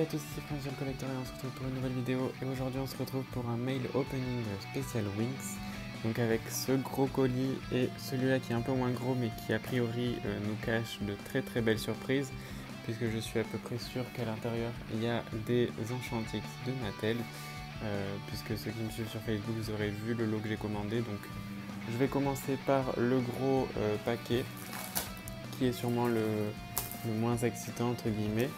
à tous, ici Franck le collecteur et on se retrouve pour une nouvelle vidéo. Et aujourd'hui on se retrouve pour un mail opening spécial Winx. Donc avec ce gros colis et celui-là qui est un peu moins gros mais qui a priori nous cache de très belles surprises. Puisque je suis à peu près sûr qu'à l'intérieur il y a des Enchantix de Mattel. Puisque ceux qui me suivent sur Facebook vous aurez vu le lot que j'ai commandé. Donc je vais commencer par le gros paquet qui est sûrement le moins excitant entre guillemets.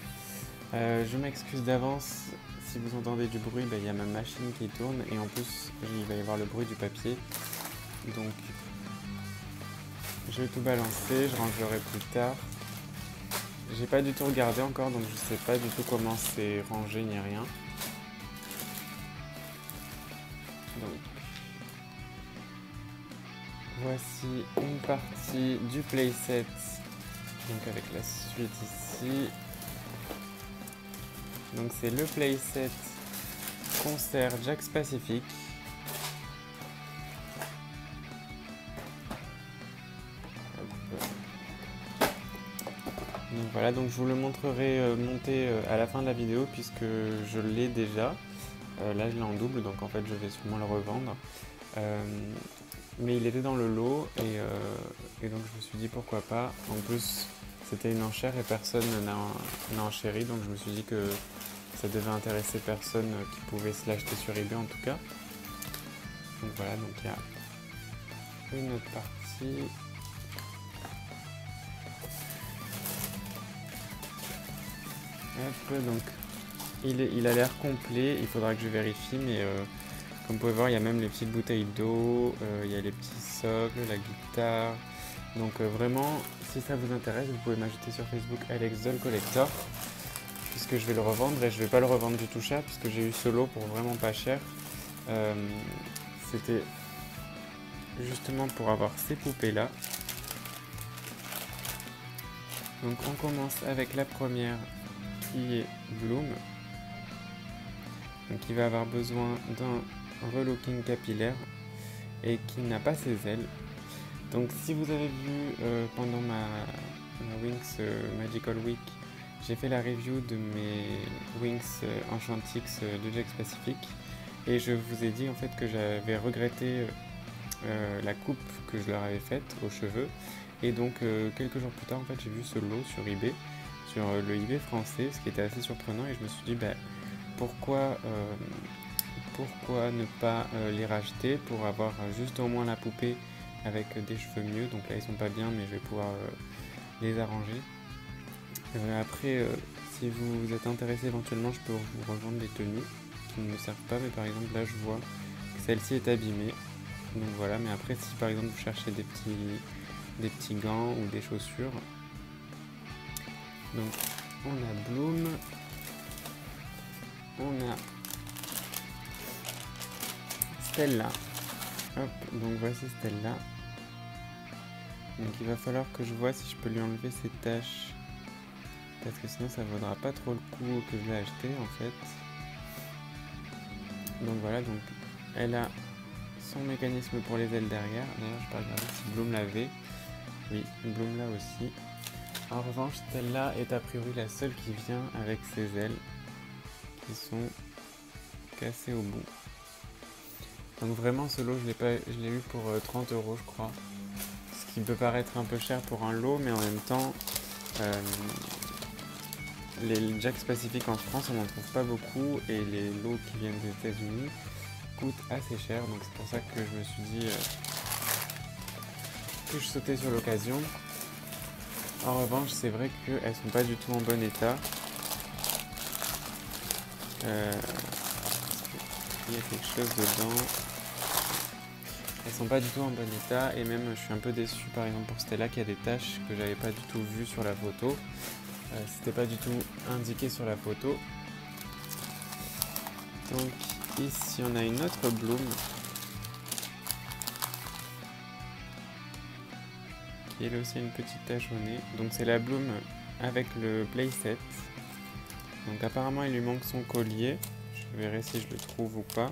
Je m'excuse d'avance si vous entendez du bruit, il y a ma machine qui tourne et en plus il va y avoir le bruit du papier. Donc je vais tout balancer, je rangerai plus tard. J'ai pas du tout regardé encore donc je sais pas du tout comment c'est rangé ni rien. Donc voici une partie du playset, donc avec la suite ici. Donc c'est le playset concert Jakks Pacific. Donc voilà, donc je vous le montrerai monté à la fin de la vidéo puisque je l'ai déjà. Là je l'ai en double donc en fait je vais sûrement le revendre. Mais il était dans le lot et donc je me suis dit pourquoi pas. En plus c'était une enchère et personne n'a enchéri donc je me suis dit que ça devait intéresser personne qui pouvait se l'acheter sur eBay en tout cas. Donc voilà, donc il y a une autre partie. Hop, donc il a l'air complet, il faudra que je vérifie, mais comme vous pouvez voir, il y a même les petites bouteilles d'eau, il y a les petits socles, la guitare. Donc vraiment, si ça vous intéresse, vous pouvez m'ajouter sur Facebook Alex The Collector, puisque je vais le revendre et je vais pas le revendre du tout cher, puisque j'ai eu ce lot pour vraiment pas cher. C'était justement pour avoir ces poupées là. Donc on commence avec la première qui est Bloom. Donc il va avoir besoin d'un relooking capillaire et qui n'a pas ses ailes. Donc si vous avez vu pendant ma Winx Magical Week, j'ai fait la review de mes Winx Enchantix de Jakks Pacific et je vous ai dit en fait que j'avais regretté la coupe que je leur avais faite aux cheveux. Et donc quelques jours plus tard en fait j'ai vu ce lot sur eBay, sur le eBay français, ce qui était assez surprenant et je me suis dit pourquoi ne pas les racheter pour avoir juste au moins la poupée avec des cheveux mieux. Donc là ils sont pas bien mais je vais pouvoir les arranger. Après si vous êtes intéressé éventuellement je peux vous revendre des tenues qui ne me servent pas, mais par exemple là je vois que celle-ci est abîmée. Donc voilà, mais après si par exemple vous cherchez des petits gants ou des chaussures. Donc on a Bloom, on a Stella. Hop, donc voici Stella. Donc il va falloir que je vois si je peux lui enlever ses taches, parce que sinon ça vaudra pas trop le coup que je l'ai acheté en fait. Donc voilà, donc elle a son mécanisme pour les ailes derrière. D'ailleurs je peux regarder si Bloom l'avait. Oui, Bloom là aussi. En revanche, Stella est a priori la seule qui vient avec ses ailes qui sont cassées au bout. Donc vraiment ce lot je l'ai eu pour 30 € je crois. Ce qui peut paraître un peu cher pour un lot, mais en même temps les Jakks Pacific en France on n'en trouve pas beaucoup et les lots qui viennent des États-Unis coûtent assez cher. Donc c'est pour ça que je me suis dit que je sautais sur l'occasion. En revanche, c'est vrai qu'elles sont pas du tout en bon état. Il y a quelque chose dedans. Elles sont pas du tout en bon état et même je suis un peu déçu par exemple pour Stella qui a des taches que j'avais pas du tout vues sur la photo. C'était pas du tout indiqué sur la photo. Donc ici on a une autre Bloom. Il y a aussi une petite tache au nez. Donc c'est la Bloom avec le playset. Donc apparemment il lui manque son collier. Je verrai si je le trouve ou pas.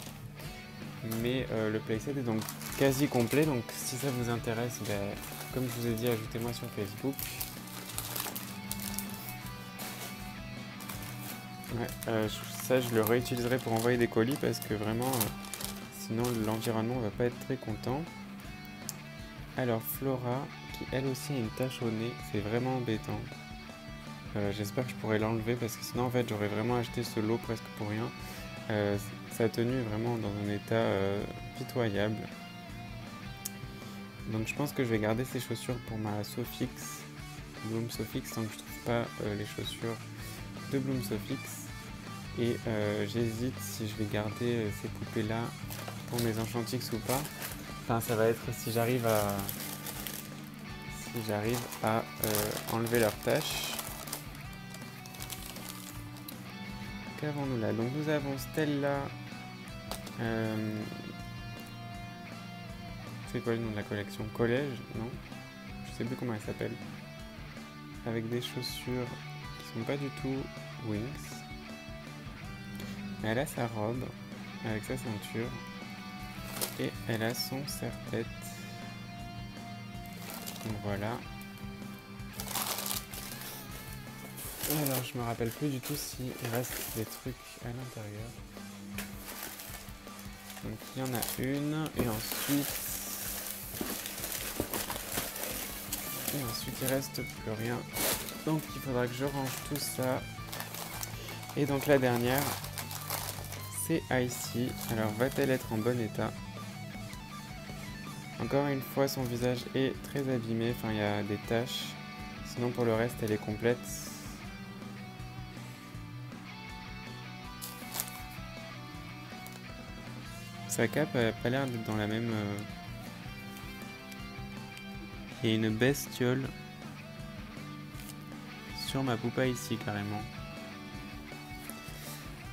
Mais le playset est donc quasi complet. Donc si ça vous intéresse, comme je vous ai dit, ajoutez-moi sur Facebook. Ouais, ça je le réutiliserai pour envoyer des colis parce que vraiment, sinon l'environnement va pas être très content. Alors Flora, qui elle aussi a une tache au nez, c'est vraiment embêtant. J'espère que je pourrai l'enlever parce que sinon en fait j'aurais vraiment acheté ce lot presque pour rien. Sa tenue est vraiment dans un état pitoyable. Donc je pense que je vais garder ces chaussures pour ma Sofix, Bloom Sofix, tant que je trouve pas les chaussures de Bloom Sofix. Et j'hésite si je vais garder ces poupées là pour mes Enchantix ou pas. Enfin ça va être si j'arrive à enlever leurs taches. Qu'avons-nous là? Donc nous avons Stella. C'est quoi le nom de la collection? Collège? Non? Je sais plus comment elle s'appelle. Avec des chaussures qui sont pas du tout Winx. Mais elle a sa robe avec sa ceinture. Et elle a son serre-tête. Donc voilà. Alors je me rappelle plus du tout s'il reste des trucs à l'intérieur. Donc il y en a une et ensuite il reste plus rien. Donc il faudra que je range tout ça. Et donc la dernière c'est Icy. Alors va-t-elle être en bon état? Encore une fois son visage est très abîmé, enfin il y a des taches. Sinon pour le reste elle est complète. Sa cape n'a pas l'air d'être dans la même... Il y a une bestiole sur ma poupa ici carrément.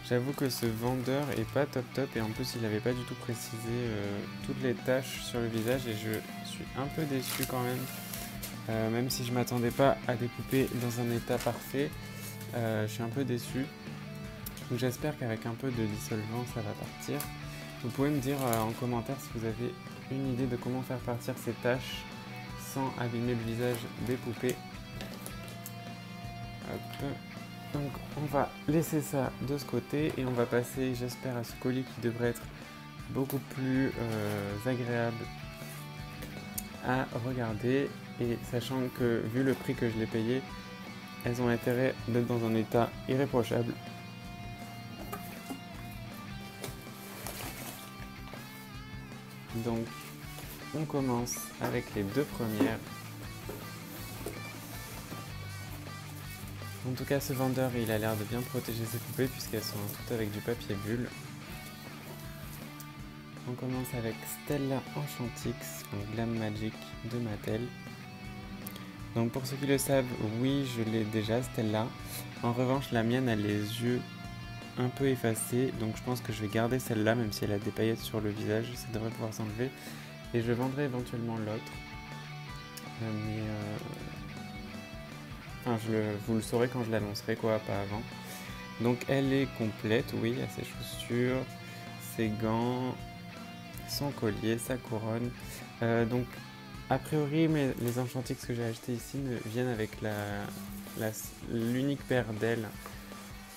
J'avoue que ce vendeur est pas top et en plus il n'avait pas du tout précisé toutes les taches sur le visage et je suis un peu déçu quand même. Même si je m'attendais pas à des poupées dans un état parfait, je suis un peu déçu. Donc j'espère qu'avec un peu de dissolvant ça va partir. Vous pouvez me dire en commentaire si vous avez une idée de comment faire partir ces taches sans abîmer le visage des poupées. Hop. Donc on va laisser ça de ce côté et on va passer, j'espère, à ce colis qui devrait être beaucoup plus agréable à regarder. Et sachant que vu le prix que je l'ai payé, elles ont intérêt d'être dans un état irréprochable. Donc on commence avec les deux premières. En tout cas ce vendeur il a l'air de bien protéger ses poupées puisqu'elles sont toutes avec du papier bulle. On commence avec Stella Enchantix en Glam Magic de Mattel. Donc pour ceux qui le savent, oui je l'ai déjà Stella. En revanche la mienne a les yeux un peu effacés, donc je pense que je vais garder celle-là même si elle a des paillettes sur le visage, ça devrait pouvoir s'enlever. Et je vendrai éventuellement l'autre. Enfin, vous le saurez quand je l'annoncerai, quoi, pas avant. Donc elle est complète, oui, à ses chaussures, ses gants, son collier, sa couronne. Donc a priori les Enchantix que j'ai achetés ici viennent avec l'unique paire d'ailes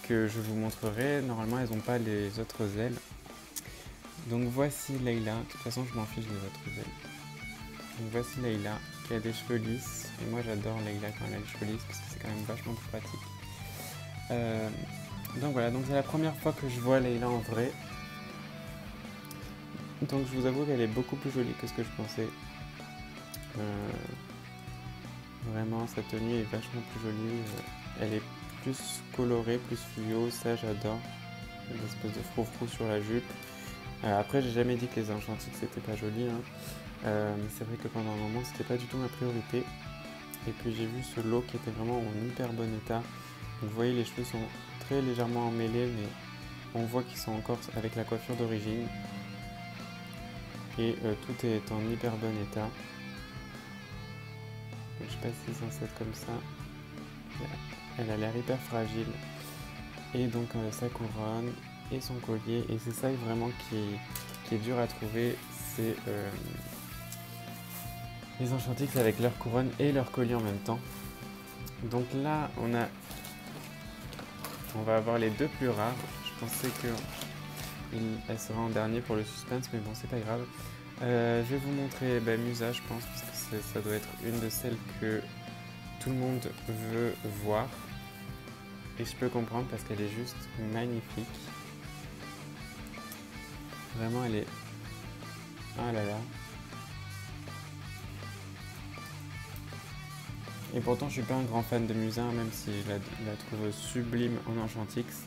que je vous montrerai. Normalement elles n'ont pas les autres ailes. Donc voici Layla, de toute façon je m'en fiche des autres ailes. Donc voici Layla qui a des cheveux lisses, et moi j'adore Layla quand elle a les cheveux lisses parce que c'est quand même vachement plus pratique. Donc voilà, donc c'est la première fois que je vois Layla en vrai. Donc je vous avoue qu'elle est beaucoup plus jolie que ce que je pensais. Vraiment sa tenue est vachement plus jolie, elle est plus colorée, plus fluo, ça j'adore. Une espèce de froufrou sur la jupe. Après j'ai jamais dit que les Enchantix c'était pas joli, hein. Mais c'est vrai que pendant un moment c'était pas du tout ma priorité. Et puis j'ai vu ce lot qui était vraiment en hyper bon état. Donc vous voyez les cheveux sont très légèrement emmêlés mais on voit qu'ils sont encore avec la coiffure d'origine. Et tout est en hyper bon état. Donc, je sais pas si c'est censé être comme ça. Elle a l'air hyper fragile. Et donc sa couronne et son collier. Et c'est ça vraiment qui est dur à trouver. C'est les Enchantix avec leur couronne et leur collier en même temps. Donc là on a on va avoir les deux plus rares. Je pensais qu'elle serait en dernier pour le suspense, mais bon, c'est pas grave. Je vais vous montrer Musa, je pense, parce que ça doit être une de celles que tout le monde veut voir. Et je peux comprendre parce qu'elle est juste magnifique. Vraiment, elle est... Ah là là. Et pourtant, je suis pas un grand fan de Musa, même si je la trouve sublime en Enchantix.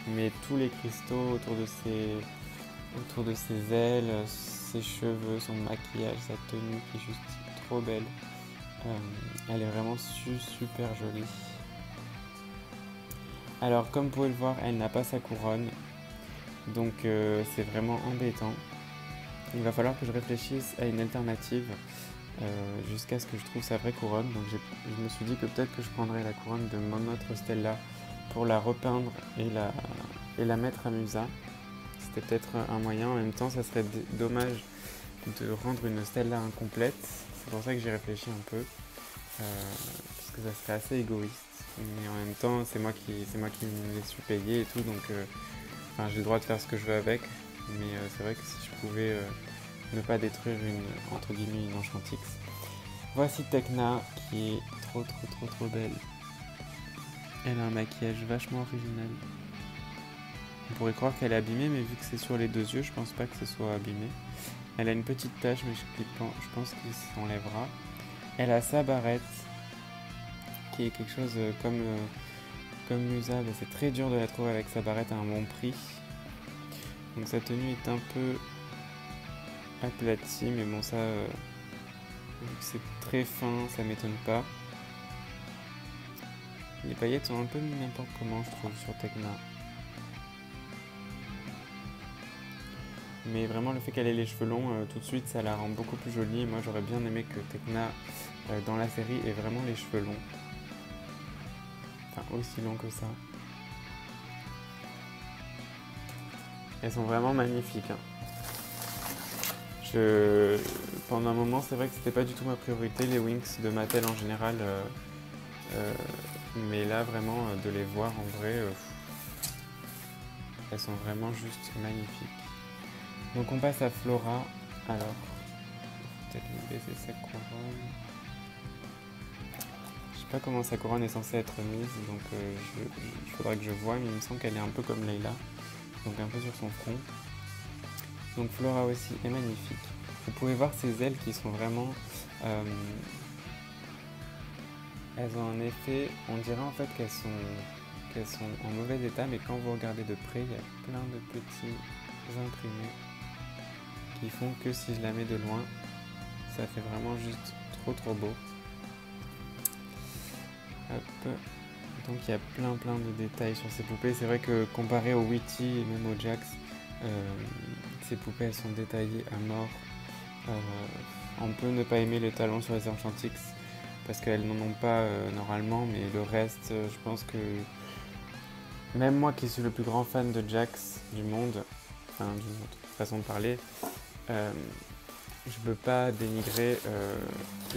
Mais tous les cristaux autour de ses ailes, ses cheveux, son maquillage, sa tenue qui est juste trop belle. Elle est vraiment super jolie. Alors, comme vous pouvez le voir, elle n'a pas sa couronne. Donc, c'est vraiment embêtant. Il va falloir que je réfléchisse à une alternative jusqu'à ce que je trouve sa vraie couronne. Donc je me suis dit que peut-être que je prendrais la couronne de mon autre Stella pour la repeindre et la mettre à Musa. C'était peut-être un moyen. En même temps, ça serait dommage de rendre une Stella incomplète. C'est pour ça que j'ai réfléchi un peu. Parce que ça serait assez égoïste. Mais en même temps, c'est moi qui me suis payé et tout. Donc j'ai le droit de faire ce que je veux avec. Mais c'est vrai que si je pouvais ne pas détruire entre guillemets une Enchantix. Voici Tecna qui est trop belle. Elle a un maquillage vachement original. On pourrait croire qu'elle est abîmée, mais vu que c'est sur les deux yeux, je pense pas que ce soit abîmé. Elle a une petite tache, mais je pense qu'il s'enlèvera. Elle a sa barrette, qui est quelque chose comme Musa. C'est très dur de la trouver avec sa barrette à un bon prix. Donc sa tenue est un peu aplati, mais bon ça, vu que c'est très fin, ça m'étonne pas. Les paillettes sont un peu mis n'importe comment, je trouve, sur Tecna. Mais vraiment, le fait qu'elle ait les cheveux longs, tout de suite, ça la rend beaucoup plus jolie. Moi, j'aurais bien aimé que Tecna, dans la série, ait vraiment les cheveux longs. Enfin, aussi longs que ça. Elles sont vraiment magnifiques, hein. Pendant un moment, c'est vrai que c'était pas du tout ma priorité, les Winx de Mattel en général. Mais là, vraiment, de les voir en vrai, elles sont vraiment juste magnifiques. Donc on passe à Flora. Alors, peut-être lui baisser sa couronne. Je sais pas comment sa couronne est censée être mise, donc il faudra que je voie, mais il me semble qu'elle est un peu comme Layla, donc un peu sur son front. Donc Flora aussi est magnifique. Vous pouvez voir ses ailes qui sont vraiment... elles ont un effet, on dirait en fait qu'elles sont en mauvais état, mais quand vous regardez de près, il y a plein de petits imprimés qui font que si je la mets de loin, ça fait vraiment juste trop beau. Hop. Donc il y a plein de détails sur ces poupées. C'est vrai que comparé au Witty et même au Jax, ces poupées elles sont détaillées à mort. On peut ne pas aimer les talons sur les Enchantix parce qu'elles n'en ont pas normalement, mais le reste, je pense que même moi qui suis le plus grand fan de Jax du monde, enfin d'une autre façon de parler, je peux pas dénigrer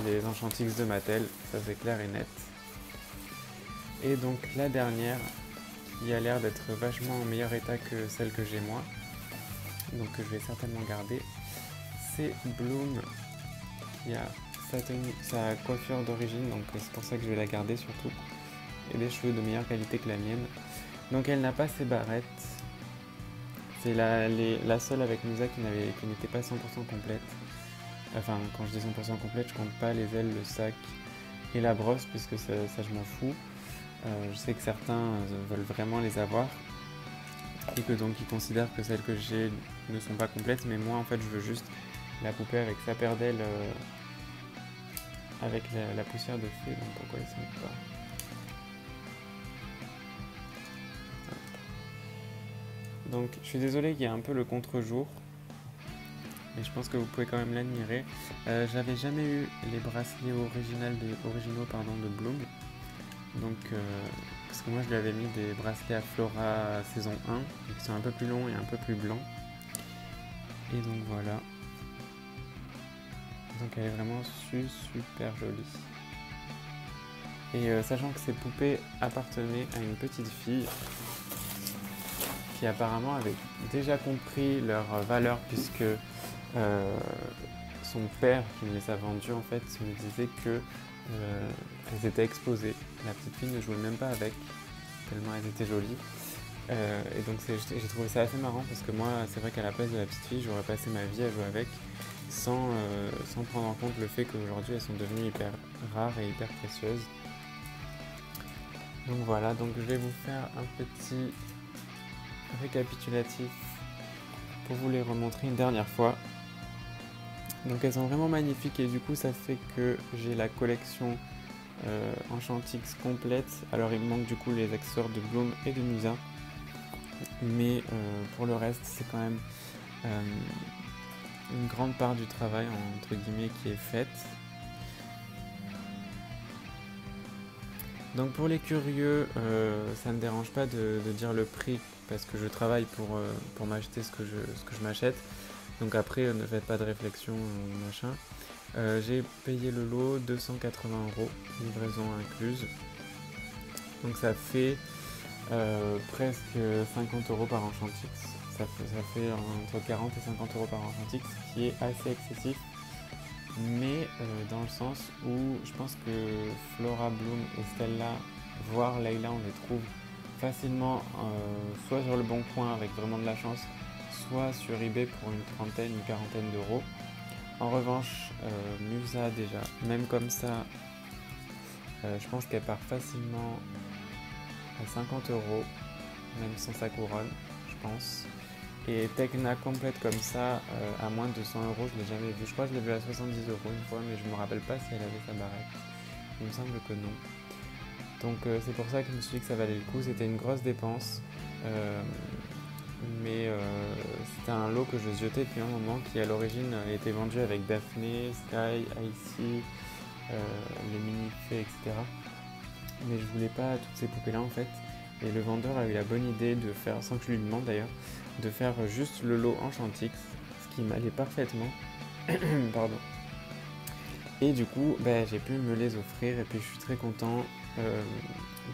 les Enchantix de Mattel, ça c'est clair et net. Et donc la dernière, qui a l'air d'être vachement en meilleur état que celle que j'ai moi, donc que je vais certainement garder, c'est Bloom, qui a sa coiffure d'origine, donc c'est pour ça que je vais la garder surtout, et des cheveux de meilleure qualité que la mienne. Donc elle n'a pas ses barrettes, c'est la seule avec Musa qui n'était pas 100% complète. Enfin, quand je dis 100% complète, je compte pas les ailes, le sac et la brosse, puisque ça je m'en fous. Je sais que certains veulent vraiment les avoir et que donc ils considèrent que celles que j'ai ne sont pas complètes, mais moi en fait je veux juste la poupée avec sa paire d'ailes avec la poussière de fée, donc pourquoi ils ne se mettent pas? Donc je suis désolé qu'il y ait un peu le contre-jour, mais je pense que vous pouvez quand même l'admirer. J'avais jamais eu les bracelets originaux de Bloom, donc parce que moi je lui avais mis des bracelets à Flora saison 1, qui sont un peu plus longs et un peu plus blancs. Et donc voilà. Donc elle est vraiment super jolie. Et sachant que ces poupées appartenaient à une petite fille, qui apparemment avait déjà compris leur valeur puisque son père qui me les a vendus en fait me disait que elles étaient exposées. La petite fille ne jouait même pas avec, tellement elles étaient jolies. Et donc j'ai trouvé ça assez marrant parce que moi c'est vrai qu'à la place de la petite fille j'aurais passé ma vie à jouer avec sans prendre en compte le fait qu'aujourd'hui elles sont devenues hyper rares et hyper précieuses. Donc voilà, donc je vais vous faire un petit récapitulatif pour vous les remontrer une dernière fois. Donc elles sont vraiment magnifiques et du coup ça fait que j'ai la collection Enchantix complète. Alors il me manque du coup les accessoires de Bloom et de Musa, mais pour le reste c'est quand même une grande part du travail entre guillemets qui est faite. Donc pour les curieux, ça ne me dérange pas de dire le prix parce que je travaille pour m'acheter ce que je m'achète. Donc après ne faites pas de réflexion machin. J'ai payé le lot 280 €, livraison incluse. Donc ça fait presque 50 € par Enchantix. Ça fait entre 40 et 50 € par Enchantix, ce qui est assez excessif. Mais dans le sens où je pense que Flora, Bloom et Stella, voire Layla, on les trouve facilement soit sur le bon coin avec vraiment de la chance, soit sur eBay pour une trentaine, une quarantaine d'euros. En revanche, Musa déjà, même comme ça, je pense qu'elle part facilement à 50 €, même sans sa couronne, je pense. Et Tecna complète comme ça, à moins de 100 €, je ne l'ai jamais vu. Je crois que je l'ai vu à 70 € une fois, mais je ne me rappelle pas si elle avait sa barrette. Il me semble que non. Donc c'est pour ça que je me suis dit que ça valait le coup. C'était une grosse dépense. Mais c'était un lot que je jetais depuis un moment qui à l'origine était vendu avec Daphné, Sky, Icy, les mini-fées, etc. Mais je voulais pas toutes ces poupées là en fait. Et le vendeur a eu la bonne idée de faire, sans que je lui demande d'ailleurs, de faire juste le lot Enchantix, ce qui m'allait parfaitement. Pardon. Et du coup, j'ai pu me les offrir et puis je suis très content.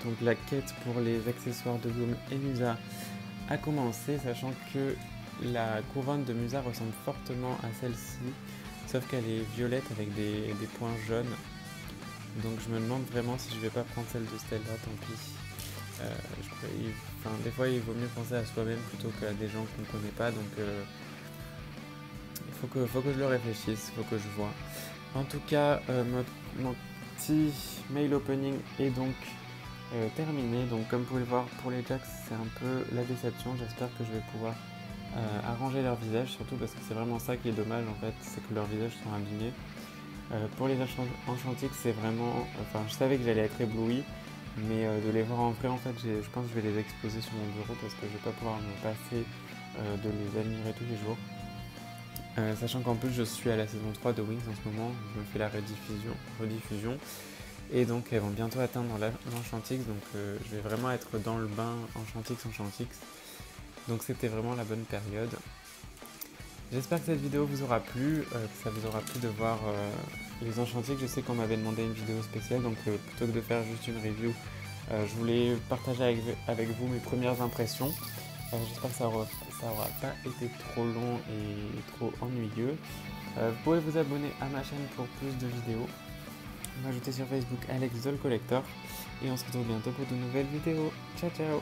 Donc la quête pour les accessoires de Bloom et Musa a commencé, sachant que la couronne de Musa ressemble fortement à celle-ci, sauf qu'elle est violette avec des points jaunes. Donc je me demande vraiment si je vais pas prendre celle de Stella, tant pis. Des fois il vaut mieux penser à soi-même plutôt qu'à des gens qu'on ne connaît pas, donc il faut que je le réfléchisse, il faut que je vois. En tout cas, mon petit mail opening est donc terminé. Donc comme vous pouvez le voir, pour les Jax c'est un peu la déception. J'espère que je vais pouvoir arranger leur visage, surtout parce que c'est vraiment ça qui est dommage en fait, c'est que leurs visages sont abîmés. Pour les Enchantix c'est vraiment, je savais que j'allais être ébloui, mais de les voir en vrai en fait je pense que je vais les exposer sur mon bureau parce que je vais pas pouvoir me passer de les admirer tous les jours. Sachant qu'en plus je suis à la saison 3 de Wings en ce moment, je me fais la rediffusion et donc elles vont bientôt atteindre l'Enchantix, donc je vais vraiment être dans le bain Enchantix. Donc c'était vraiment la bonne période. J'espère que cette vidéo vous aura plu, que ça vous aura plu de voir les Enchantix. Je sais qu'on m'avait demandé une vidéo spéciale, donc plutôt que de faire juste une review, je voulais partager avec vous mes premières impressions. J'espère que ça aura pas été trop long et trop ennuyeux. Vous pouvez vous abonner à ma chaîne pour plus de vidéos. M'ajouter sur Facebook Alex The Collector. Et on se retrouve bientôt pour de nouvelles vidéos. Ciao ciao!